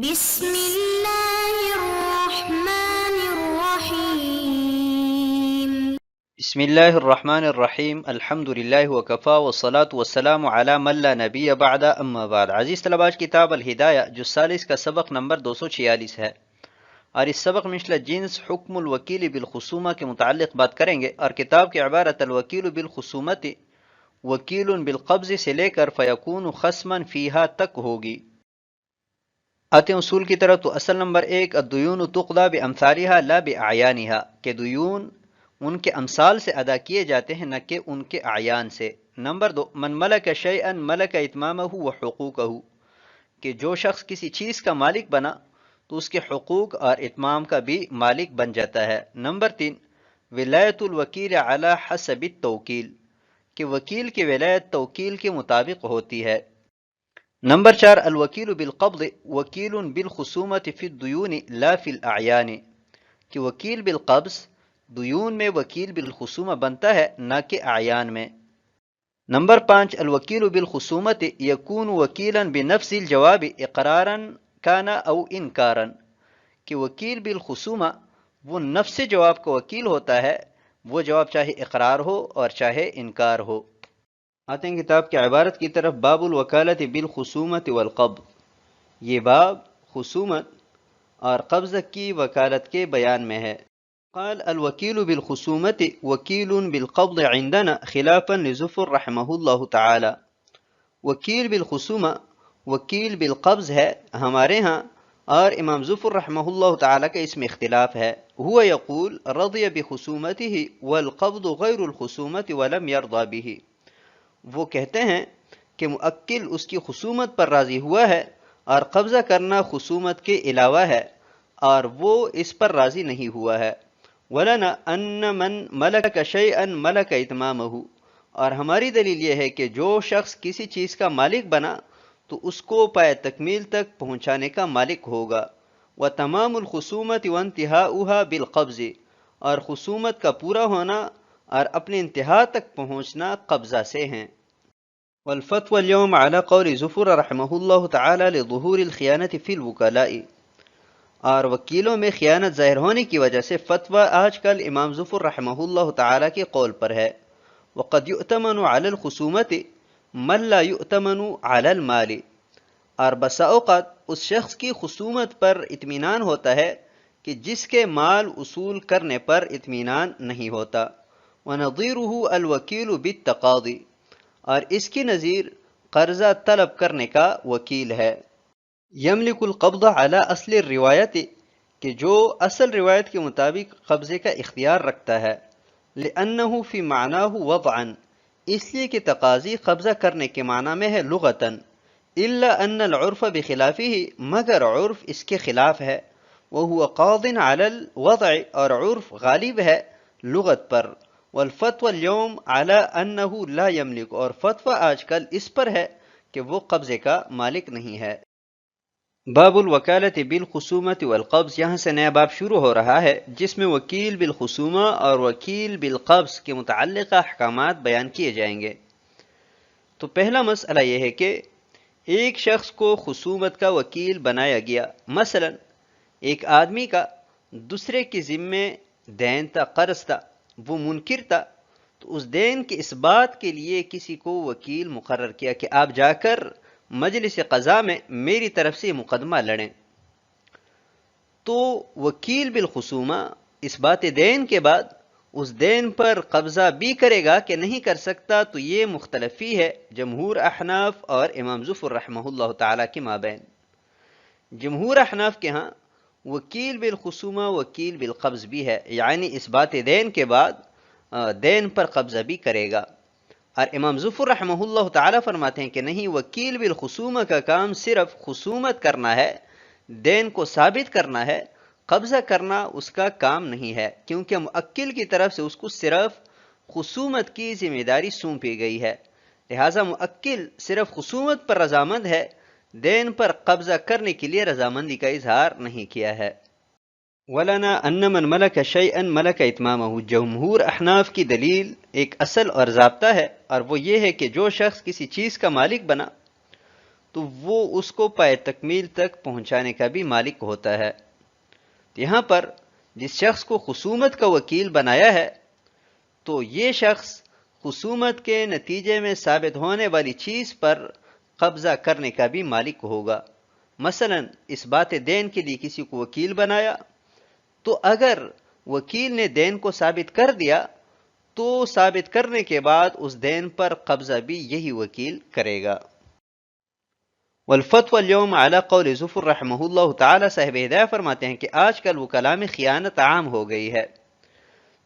بسم الله الرحمن الرحيم. بسم الله الرحمن الرحیم الحمد للہ وکفا والصلاة والسلام علی من لا نبی بعد اما بعد. عزیز طلباء، کتاب الہدایہ جو سالس کا سبق نمبر 246 ہے، اور اس سبق میں مثل جنس حکم الوکیل بالخصومہ کے متعلق بات کریں گے. اور کتاب کی عبارت الوکیل بالخصومت وکیل بالقبض سے لے کر فیکون خصما فیہا تک ہوگی. آتے ہیں اصول کی طرف. تو اصل نمبر 1، الدیون تقضی بامثالها لا باعیانها، کہ دیون ان کے امثال سے ادا کیے جاتے ہیں نہ کہ ان کے اعیان سے. نمبر 2، من ملک شیئا ملک اتمامہ وحقوقہ، کہ جو شخص کسی چیز کا مالک بنا تو اس کے حقوق اور اتمام کا بھی مالک بن جاتا ہے. نمبر 3، ولایت الوکیل علی حسب التوکیل، کہ وکیل کی ولایت توکیل کے مطابق ہوتی ہے. نمبر 4، الوکیل بالقبض وکیل بالخصومت فی الدیون لا فی الاعیان، کہ وکیل بالقبض دیون میں وکیل بالخصومہ بنتا ہے نہ کہ اعیان میں. نمبر 5، الوکیل بالخصومت یکون وکیلا بنفس الجواب اقرارا کان او انکارا، کہ وکیل بالخصومہ وہ نفس جواب کا وکیل ہوتا ہے، وہ جواب چاہے اقرار ہو اور چاہے انکار ہو. آتے ہیں کتاب کی عبارت کی طرف. باب الوکالت بالخصومت والقبض، یہ باب خصومت اور قبض کی وکالت کے بیان میں ہے. قال الوکیل بالخصومت وکیل بالقبض عندنا خلافا لظفر رحمہ اللہ تعالی. وکیل بالخصومہ وکیل بالقبض ہے ہمارے ہاں، اور امام ظفر رحمہ اللہ تعالی کا اس میں اختلاف ہے. هو یقول رضی بخصومته والقبض غیر الخصومت ولم یرضى به، وہ کہتے ہیں کہ موکل اس کی خصومت پر راضی ہوا ہے اور قبضہ کرنا خصومت کے علاوہ ہے اور وہ اس پر راضی نہیں ہوا ہے. وَلَنَا أَنَّ مَنْ مَلَكَ شَيْئًا مَلَكَ إِتْمَامَهُ، اور ہماری دلیل یہ ہے کہ جو شخص کسی چیز کا مالک بنا تو اس کو پائے تکمیل تک پہنچانے کا مالک ہوگا. وَتَمَامُ الْخُصُومَةِ وَانْتِهَاؤُهَا بِالْقَبْضِ، اور خصومت کا پورا ہونا اور اپنے انتہا تک پہنچنا قبضہ سے ہیں. والفتوى اليوم على قول ظفر رحمہ اللہ تعالی لظہور الخیانة فی الوکلاء، اور وکیلوں میں خیانت ظاہر ہونے کی وجہ سے فتویٰ آج کل امام ظفر رحمہ اللہ تعالی کے قول پر ہے. وقد یؤتمن علی الخصومت من لا یؤتمن علی المال، اور بسا اوقات اس شخص کی خصومت پر اطمینان ہوتا ہے کہ جس کے مال اصول کرنے پر اطمینان نہیں ہوتا. ونظیرہ الوکیل بالتقاضی، اور اس کی نظیر قرضہ طلب کرنے کا وکیل ہے. یملک القبض علی اصل الروایت، کہ جو اصل روایت کے مطابق قبضے کا اختیار رکھتا ہے. لأنہ فی معناہ وضعا، اس لیے کہ تقاضی قبضہ کرنے کے معنی میں ہے لغتاً. الا ان العرف بخلافہ، مگر عرف اس کے خلاف ہے. وہو قاض علی الوضع، اور عرف غالب ہے لغت پر. والفتوى اليوم على انہ لا یملک، اور فتویٰ آج کل اس پر ہے کہ وہ قبضے کا مالک نہیں ہے. باب الوکالت بالخصومت والقبض، یہاں سے نیا باب شروع ہو رہا ہے جس میں وکیل بالخصومہ اور وکیل بالقبض کے متعلقہ احکامات بیان کیے جائیں گے. تو پہلا مسئلہ یہ ہے کہ ایک شخص کو خصومت کا وکیل بنایا گیا. مثلا ایک آدمی کا دوسرے کے ذمے دین تھا، قرض تھا، وہ منکر تھا، تو اس دین کے اس بات کے لیے کسی کو وکیل مقرر کیا کہ آپ جا کر مجلس قضا میں میری طرف سے مقدمہ لڑیں. تو وکیل بالخصومہ اس بات دین کے بعد اس دین پر قبضہ بھی کرے گا کہ نہیں کر سکتا، تو یہ مختلفی ہے جمہور احناف اور امام ظفر رحمہ اللہ تعالی کے مابین. جمہور احناف کے ہاں وکیل بالخصومہ وکیل بالقبض بھی ہے، یعنی اس بات دین کے بعد دین پر قبضہ بھی کرے گا. اور امام ظفر رحمہ اللہ تعالی فرماتے ہیں کہ نہیں، وکیل بالخصومہ کا کام صرف خصومت کرنا ہے، دین کو ثابت کرنا ہے، قبضہ کرنا اس کا کام نہیں ہے، کیونکہ موکل کی طرف سے اس کو صرف خصومت کی ذمہ داری سونپی گئی ہے. لہٰذا موکل صرف خصومت پر رضامند ہے، دین پر قبضہ کرنے کے لیے رضامندی کا اظہار نہیں کیا ہے. وَلَنَا أَنَّ مَنْ مَلَكَ شَيْئًا مَلَكَ إِتْمَامَهُ، جمہور احناف کی دلیل ایک اصل اور ضابطہ ہے، اور وہ یہ ہے کہ جو شخص کسی چیز کا مالک بنا تو وہ اس کو پائے تکمیل تک پہنچانے کا بھی مالک ہوتا ہے۔ یہاں پر جس شخص کو خصومت کا وکیل بنایا ہے تو یہ شخص خصومت کے نتیجے میں ثابت ہونے والی چیز پر قبضہ کرنے کا بھی مالک ہوگا۔ مثلا اس بات دین کے لیے کسی کو وکیل بنایا، تو اگر وکیل نے دین کو ثابت کر دیا تو ثابت کرنے کے بعد اس دین پر قبضہ بھی یہی وکیل کرے گا۔ والفتوى اليوم على قول ظفر رحمہ اللہ تعالی، صاحب ہدایہ فرماتے ہیں کہ آج کل وکلاء میں خیانت عام ہو گئی ہے،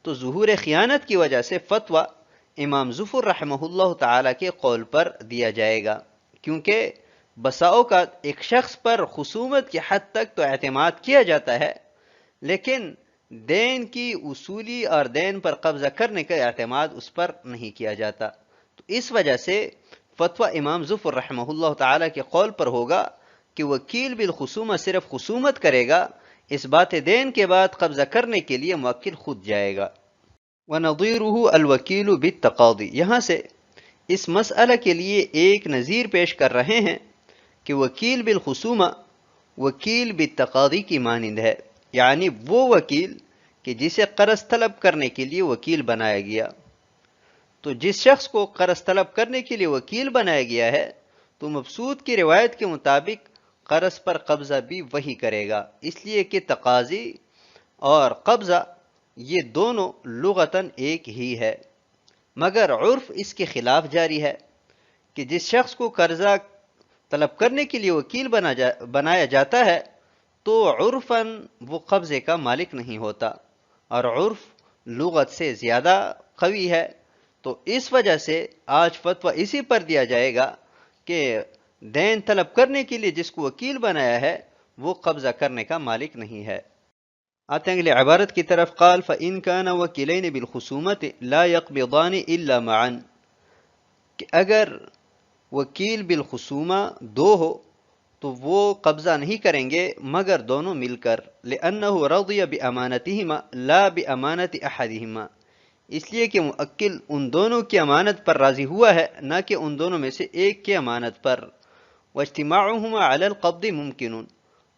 تو ظہور خیانت کی وجہ سے فتویٰ امام ظفر رحمہ اللہ تعالی کے قول پر دیا جائے گا، کیونکہ بسا اوقات ایک شخص پر خصومت کی حد تک تو اعتماد کیا جاتا ہے، لیکن دین کی اصولی اور دین پر قبضہ کرنے کا اعتماد اس پر نہیں کیا جاتا۔ تو اس وجہ سے فتویٰ امام ظفر رحمہ اللہ تعالی کے قول پر ہوگا کہ وکیل بالخصومہ صرف خصومت کرے گا، اس بات دین کے بعد قبضہ کرنے کے لیے موکل خود جائے گا۔ وَنَظِيرُهُ الْوَكِيلُ بِالتَّقَاضِي، یہاں سے اس مسئلہ کے لیے ایک نظیر پیش کر رہے ہیں کہ وکیل بالخصومہ وکیل بالتقاضی کی مانند ہے، یعنی وہ وکیل کہ جسے قرض طلب کرنے کے لیے وکیل بنایا گیا۔ تو جس شخص کو قرض طلب کرنے کے لیے وکیل بنایا گیا ہے تو مبسوط کی روایت کے مطابق قرض پر قبضہ بھی وہی کرے گا، اس لیے کہ تقاضی اور قبضہ یہ دونوں لغتاً ایک ہی ہے، مگر عرف اس کے خلاف جاری ہے کہ جس شخص کو قرضہ طلب کرنے کے لیے وکیل بنایا جاتا ہے تو عرفاً وہ قبضے کا مالک نہیں ہوتا، اور عرف لغت سے زیادہ قوی ہے، تو اس وجہ سے آج فتویٰ اسی پر دیا جائے گا کہ دین طلب کرنے کے لیے جس کو وکیل بنایا ہے وہ قبضہ کرنے کا مالک نہیں ہے۔ آتے ہیں اگلی عبارت کی طرف، قال فَإِن كَانَ وَكِلَيْنِ بِالْخُصُومَةِ لَا يَقْبِضَانِ إِلَّا مَعًا، کہ اگر وکیل بالخصومہ دو ہو تو وہ قبضہ نہیں کریں گے مگر دونوں مل کر، لِأَنَّهُ رَضِيَ بِأَمَانَتِهِمَا لَا بِأَمَانَةِ أَحَدِهِمَا، اس لیے کہ موکل ان دونوں کی امانت پر راضی ہوا ہے نہ کہ ان دونوں میں سے ایک کی امانت پر۔ وَاجْتِمَاعُهُمَا عَلَى الْقَبْضِ مُمْكِنٌ،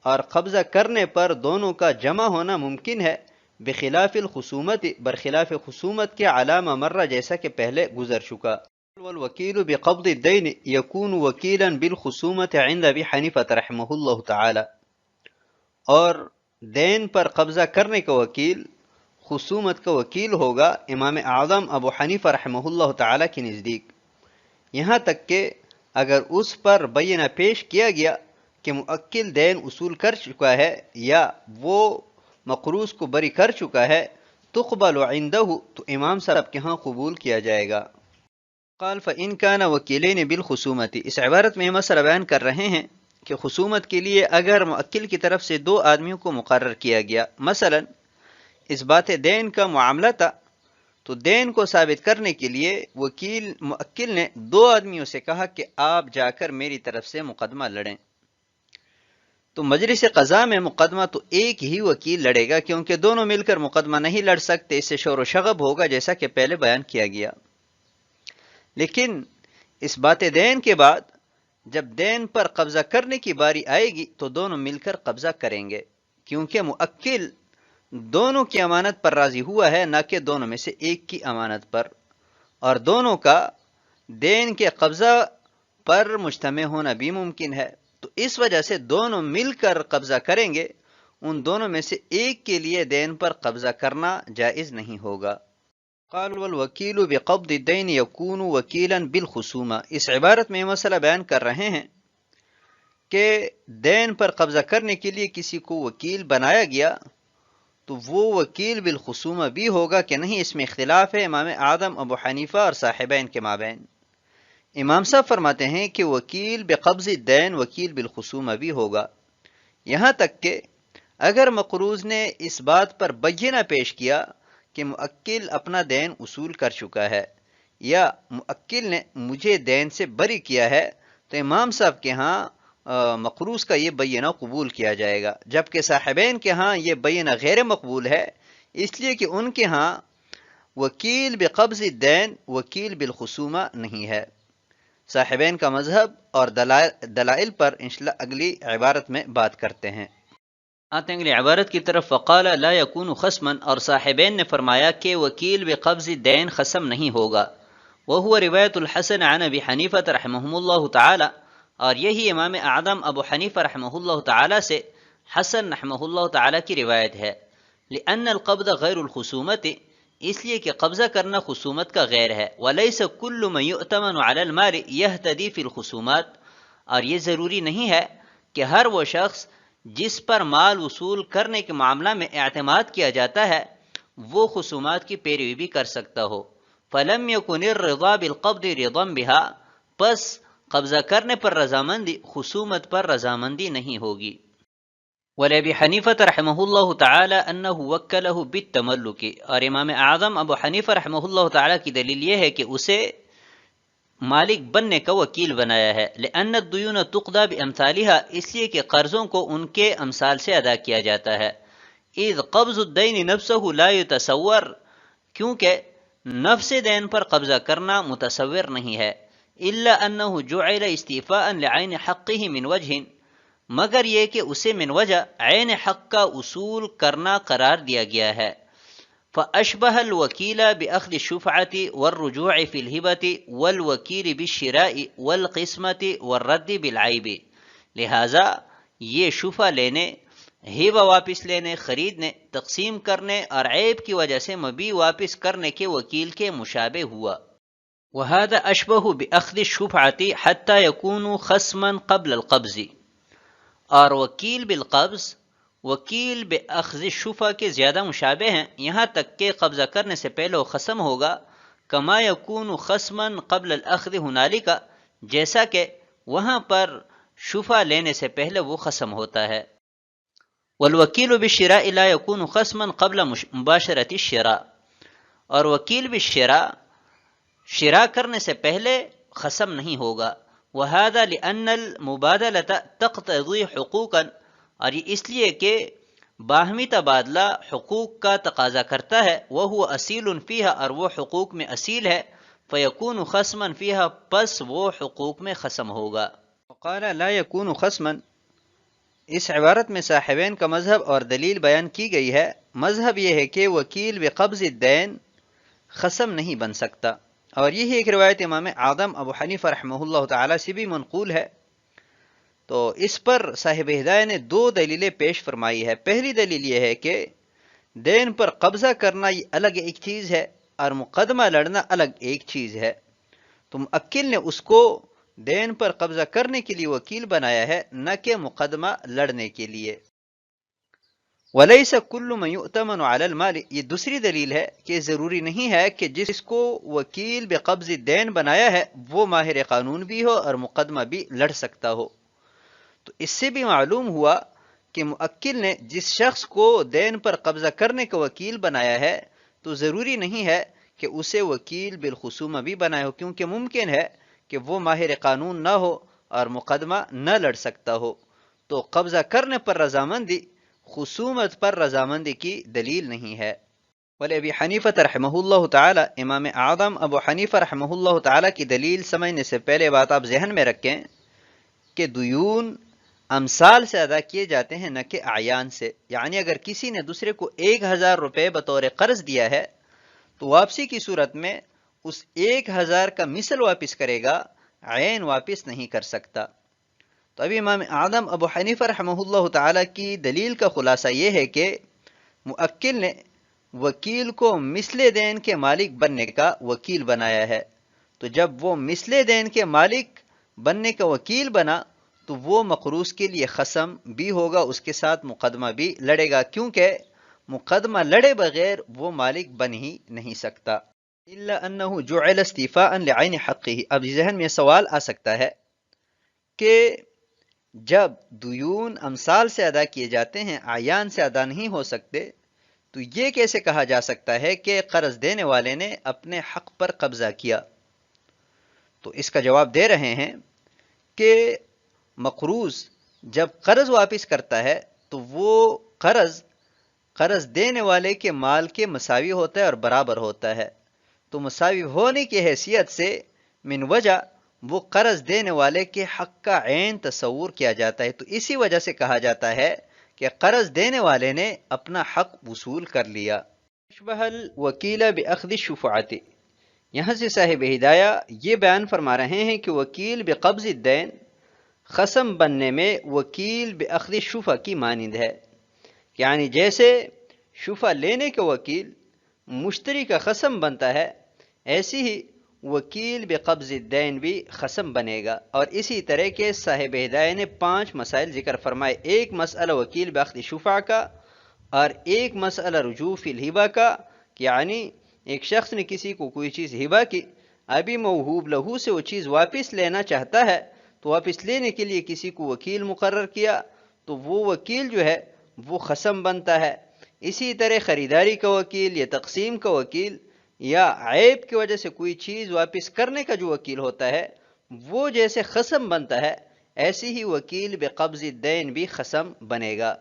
اور قبضہ کرنے پر دونوں کا جمع ہونا ممکن ہے، بخلاف الخصومت، برخلاف خصومت کے، علامہ مرہ جیسا کہ پہلے گزر چکا۔ والوکیل بقبض الدین یکون وکیلا بالخصومت عند ابی حنیفہ رحمہ اللہ تعالی، اور دین پر قبضہ کرنے کا وکیل خصومت کا وکیل ہوگا امام اعظم ابو حنیفہ رحمہ اللہ تعالی کے نزدیک، یہاں تک کہ اگر اس پر بینہ پیش کیا گیا کہ موکل دین اصول کر چکا ہے یا وہ مقروض کو بری کر چکا ہے، تقبل عنده، تو امام صاحب کے ہاں قبول کیا جائے گا۔ قال فإن كان وکیلین بالخصومت، اس عبارت میں یہ مسئلہ بیان کر رہے ہیں کہ خصومت کے لیے اگر موکل کی طرف سے دو آدمیوں کو مقرر کیا گیا، مثلا اس بات دین کا معاملہ تھا، تو دین کو ثابت کرنے کے لیے موکل نے دو آدمیوں سے کہا کہ آپ جا کر میری طرف سے مقدمہ لڑیں، تو مجلس قضا میں مقدمہ تو ایک ہی وکیل لڑے گا، کیونکہ دونوں مل کر مقدمہ نہیں لڑ سکتے، اس سے شور و شغب ہوگا جیسا کہ پہلے بیان کیا گیا۔ لیکن اس بات دین کے بعد جب دین پر قبضہ کرنے کی باری آئے گی تو دونوں مل کر قبضہ کریں گے، کیونکہ موکل دونوں کی امانت پر راضی ہوا ہے نہ کہ دونوں میں سے ایک کی امانت پر، اور دونوں کا دین کے قبضہ پر مجتمع ہونا بھی ممکن ہے، تو اس وجہ سے دونوں مل کر قبضہ کریں گے، ان دونوں میں سے ایک کے لیے دین پر قبضہ کرنا جائز نہیں ہوگا۔ قال والوکیل بقبض الدین یکون وکیلا بالخصومہ، اس عبارت میں یہ مسئلہ بیان کر رہے ہیں کہ دین پر قبضہ کرنے کے لیے کسی کو وکیل بنایا گیا تو وہ وکیل بالخصومہ بھی ہوگا کہ نہیں، اس میں اختلاف ہے امام اعظم ابو حنیفہ اور صاحبین کے مابین۔ امام صاحب فرماتے ہیں کہ وکیل بقبض الدین وکیل بالخصومہ بھی ہوگا، یہاں تک کہ اگر مقروض نے اس بات پر بینہ پیش کیا کہ موکل اپنا دین اصول کر چکا ہے یا موکل نے مجھے دین سے بری کیا ہے، تو امام صاحب کے ہاں مقروض کا یہ بینہ قبول کیا جائے گا، جبکہ صاحبین کے ہاں یہ بینہ غیر مقبول ہے، اس لیے کہ ان کے ہاں وکیل بقبض الدین وکیل بالخصومہ نہیں ہے۔ صاحبین کا مذہب اور دلائل پر انشاءاللہ اگلی عبارت میں بات کرتے ہیں۔ آتے ہیں اگلی عبارت کی طرف۔ وقال لا یکون خصما، اور صاحبین نے فرمایا کہ وکیل بقبض دین خصم نہیں ہوگا۔ وہو روایت الحسن عن ابی حنیفہ رحمہ اللہ تعالی، اور یہی امام اعظم ابو حنیفہ رحمہ اللہ تعالی سے حسن رحمہ اللہ تعالی کی روایت ہے۔ لأن القبض غیر الخصومت، اس لیے کہ قبضہ کرنا خصومت کا غیر ہے۔ ولیس کل من یؤتمن علی المال یہتدی فی الخصومات، اور یہ ضروری نہیں ہے کہ ہر وہ شخص جس پر مال وصول کرنے کے معاملہ میں اعتماد کیا جاتا ہے وہ خصومات کی پیروی بھی کر سکتا ہو۔ فلم یکن الرضا بالقبض رضا بها، پس قبضہ کرنے پر رضامندی خصومت پر رضامندی نہیں ہوگی۔ ولابی حنیفہ رحمہ اللہ تعالی انہ وکلہ بالتملک، اور امام اعظم ابو حنیفہ رحمہ اللہ تعالی کی دلیل یہ ہے کہ اسے مالک بننے کا وکیل بنایا ہے۔ لأن الدیون تقضی بامثالها، اس لیے کہ قرضوں کو ان کے امثال سے ادا کیا جاتا ہے۔ اذ قبض الدین نفسہ لا یتصور، کیونکہ نفس دین پر قبضہ کرنا متصور نہیں ہے۔ الا انہ جعل استیفاء لعین حقہ من وجہ، مگر یہ کہ اسے من وجہ عین حق کا اصول کرنا قرار دیا گیا ہے۔ فأشبہ الوکیل بأخذ الشفعة والرجوع في الہبة والوکیل بالشراء والقسمة والرد بالعیب، لہذا یہ شفع لینے، ہبہ واپس لینے، خریدنے، تقسیم کرنے اور عیب کی وجہ سے مبیع واپس کرنے کے وکیل کے مشابہ ہوا۔ وهذا اشبہ بأخذ الشفعة حتى يكون خصما قبل القبض، اور وکیل بالقبض وکیل بأخذ الشفع کے زیادہ مشابہ ہیں، یہاں تک کہ قبضہ کرنے سے پہلے وہ خصم ہوگا۔ کما یکون خصما قبل الاخذ ہنالک، جیسا کہ وہاں پر شفع لینے سے پہلے وہ خصم ہوتا ہے۔ والوکیل بالشراء لا یکون خصما قبل مباشرۃ الشراء، اور وکیل بالشراء شراء کرنے سے پہلے خصم نہیں ہوگا۔ وهذا لأن المبادلة تقتضي حقوقا، اور یہ اس لیے کہ باہمی تبادلہ حقوق کا تقاضا کرتا ہے۔ وهو اصیل فیہا، اور وہ حقوق میں اصیل ہے۔ فیکون خصما فیہا، پس وہ حقوق میں خصم ہوگا۔ وقال لا یکون خصما، اس عبارت میں صاحبین کا مذہب اور دلیل بیان کی گئی ہے۔ مذہب یہ ہے کہ وکیل بقبض الدین خصم نہیں بن سکتا، اور یہی ایک روایت امام اعظم ابو حنیفہ رحمہ اللہ تعالی سے بھی منقول ہے۔ تو اس پر صاحب ہدایہ نے دو دلیلیں پیش فرمائی ہے۔ پہلی دلیل یہ ہے کہ دین پر قبضہ کرنا یہ الگ ایک چیز ہے اور مقدمہ لڑنا الگ ایک چیز ہے۔ تو موکل نے اس کو دین پر قبضہ کرنے کے لیے وکیل بنایا ہے، نہ کہ مقدمہ لڑنے کے لیے۔ وَلَيْسَ كُلُّ مَنْ يُؤْتَمَنُ عَلَى الْمَالِ، یہ دوسری دلیل ہے کہ ضروری نہیں ہے کہ جس کو وکیل بقبض دین بنایا ہے وہ ماہر قانون بھی ہو اور مقدمہ بھی لڑ سکتا ہو۔ تو اس سے بھی معلوم ہوا کہ موکل نے جس شخص کو دین پر قبضہ کرنے کا وکیل بنایا ہے تو ضروری نہیں ہے کہ اسے وکیل بالخصومہ بھی بنائے ہو، کیونکہ ممکن ہے کہ وہ ماہر قانون نہ ہو اور مقدمہ نہ لڑ سکتا ہو۔ تو قبضہ کرنے پر رضامندی خصومت پر رضامندی کی دلیل نہیں ہے۔ ولی ابی حنیفہ رحمہ اللہ تعالی، امام اعظم ابو حنیفہ رحمہ اللہ تعالی کی دلیل سمجھنے سے پہلے بات آپ ذہن میں رکھیں کہ دیون امثال سے ادا کیے جاتے ہیں، نہ کہ اعیان سے۔ یعنی اگر کسی نے دوسرے کو 1000 روپے بطور قرض دیا ہے تو واپسی کی صورت میں اس 1000 کا مثل واپس کرے گا، عین واپس نہیں کر سکتا۔ تو ابھی امام اعظم ابو حنیفہ رحمہ اللہ تعالی کی دلیل کا خلاصہ یہ ہے کہ موکل نے وکیل کو مثل دین کے مالک بننے کا وکیل بنایا ہے۔ تو جب وہ مثل دین کے مالک بننے کا وکیل بنا تو وہ مقروض کے لیے خصم بھی ہوگا، اس کے ساتھ مقدمہ بھی لڑے گا، کیونکہ مقدمہ لڑے بغیر وہ مالک بن ہی نہیں سکتا۔ الا انہ جعل استیفاء لعین حقہ، اب ذہن میں سوال آ سکتا ہے کہ جب دیون امثال سے ادا کیے جاتے ہیں، اعیان سے ادا نہیں ہو سکتے، تو یہ کیسے کہا جا سکتا ہے کہ قرض دینے والے نے اپنے حق پر قبضہ کیا؟ تو اس کا جواب دے رہے ہیں کہ مقروض جب قرض واپس کرتا ہے تو وہ قرض دینے والے کے مال کے مساوی ہوتا ہے اور برابر ہوتا ہے۔ تو مساوی ہونے کی حیثیت سے من وجہ وہ قرض دینے والے کے حق کا عین تصور کیا جاتا ہے، تو اسی وجہ سے کہا جاتا ہے کہ قرض دینے والے نے اپنا حق وصول کر لیا۔ شبہ الوکیل بأخذ الشفعۃ، یہاں سے صاحب ہدایہ یہ بیان فرما رہے ہیں کہ وکیل بقبض الدین خصم بننے میں وکیل بأخذ الشفع کی مانند ہے، یعنی جیسے شفع لینے کا وکیل مشتری کا خصم بنتا ہے، ایسی ہی وکیل بقبض الدین بھی خصم بنے گا۔ اور اسی طرح کے صاحب ہدایہ نے 5 مسائل ذکر فرمائے، ایک مسئلہ وکیل بأخذ شفع کا، اور ایک مسئلہ رجوع فی الہبہ کا، یعنی ایک شخص نے کسی کو کوئی چیز ہبہ کی، ابھی موہوب لہو سے وہ چیز واپس لینا چاہتا ہے، تو واپس لینے کے لیے کسی کو وکیل مقرر کیا، تو وہ وکیل جو ہے وہ خصم بنتا ہے۔ اسی طرح خریداری کا وکیل یا تقسیم کا وکیل یا عیب کی وجہ سے کوئی چیز واپس کرنے کا جو وکیل ہوتا ہے وہ جیسے خصم بنتا ہے، ایسے ہی وکیل بقبض الدین بھی خصم بنے گا۔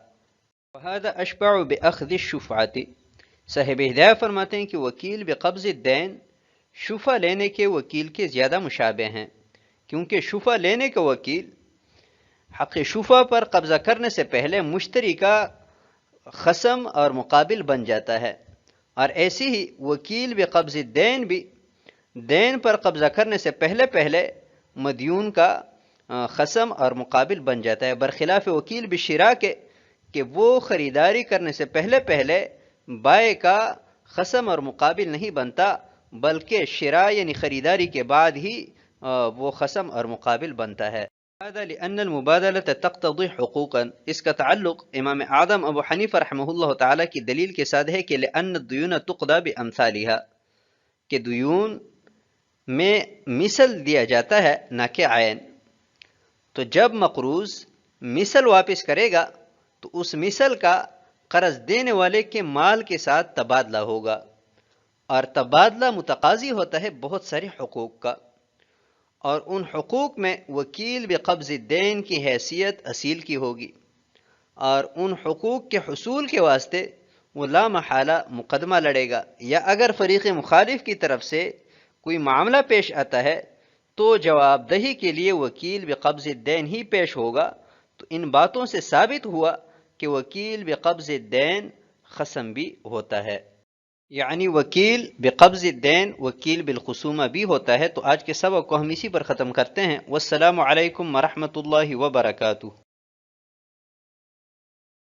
وَهَذَا أَشْبَعُ بِأَخْذِ الشُّفْعَةِ، صاحب ہدایہ فرماتے ہیں کہ وکیل بقبض الدین شفع لینے کے وکیل کے زیادہ مشابہ ہیں، کیونکہ شفع لینے کا وکیل حق شفع پر قبضہ کرنے سے پہلے مشتری کا خصم اور مقابل بن جاتا ہے، اور ایسی ہی وکیل بقبض الدین بھی دین پر قبضہ کرنے سے پہلے مدیون کا خصم اور مقابل بن جاتا ہے، برخلاف وکیل بشراء کے کہ وہ خریداری کرنے سے پہلے بائع کا خصم اور مقابل نہیں بنتا، بلکہ شراء یعنی خریداری کے بعد ہی وہ خصم اور مقابل بنتا ہے۔ هذا لأن المبادلة تقتضي حقوقا، اس کا تعلق امام اعظم ابو حنیفہ رحمہ اللہ تعالیٰ کی دلیل کے ساتھ ہے کہ لأن الدیون تقضى بأمثالها، کہ دیون میں مثل دیا جاتا ہے نہ کہ عین، تو جب مقروض مثل واپس کرے گا تو اس مثل کا قرض دینے والے کے مال کے ساتھ تبادلہ ہوگا، اور تبادلہ متقاضی ہوتا ہے بہت سارے حقوق کا، اور ان حقوق میں وکیل بقبض الدین کی حیثیت اصیل کی ہوگی، اور ان حقوق کے حصول کے واسطے وہ لا محالہ مقدمہ لڑے گا، یا اگر فریق مخالف کی طرف سے کوئی معاملہ پیش آتا ہے تو جواب دہی کے لیے وکیل بقبض الدین ہی پیش ہوگا۔ تو ان باتوں سے ثابت ہوا کہ وکیل بقبض الدین خصم بھی ہوتا ہے، یعنی وکیل بقبض الدین وکیل بالخصومہ بھی ہوتا ہے۔ تو آج کے سبق کو ہم اسی پر ختم کرتے ہیں۔ والسلام علیکم ورحمۃ اللہ وبرکاتہ۔